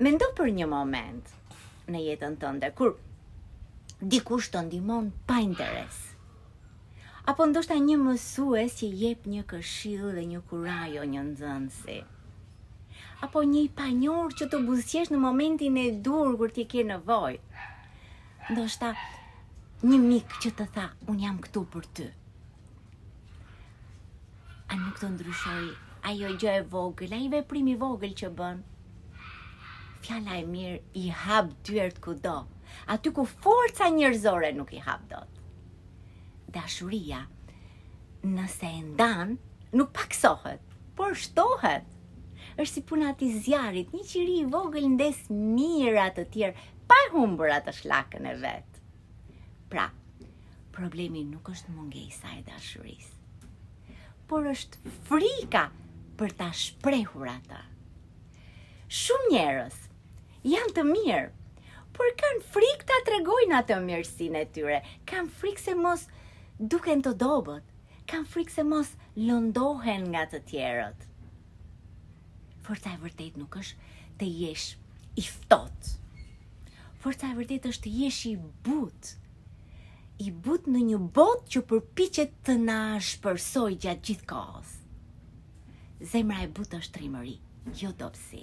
Mendo për një moment në jetën tënde kur dikush të ndihmon pa interes. Apo ndoshta një mësues që jep një këshill dhe një kurajo një nxënësi. Apo një i panjohur që të buzëqesh në momentin e dur kur ti ke nevojë. Ndoshta një mik që të tha, unë jam këtu për ty. A nuk të ndryshoi ajo gjë e vogël, ai veprim i vogël që bën? Fjala e mirë i hap dyert kudo, aty ku forca njerëzore nuk i hap dot. Dashuria, nëse e ndan, nuk paksohet, por shtohet. Është si puna e atij zjarrit, një qiri i vogël ndes mira të tjerë, pa humbur atë shllakën e vet. Pra, problemi nuk është mungesa e dashurisë, por është frika për ta shprehur atë. Shumë njerëz janë të mirë, por kanë frikë ta tregojnë atë mirësinë e tyre, kanë frikë se mos duken të dobët, kanë frikë se mos lëndohen nga të tjerët. Forca e vërtet nuk është të jesh i ftohtë. Forca e vërtet është të jesh i butë në një botë që përpiqet të na shpërsojë gjatë gjithë kohës. Zemra e butë është trimëri, jo dobësi.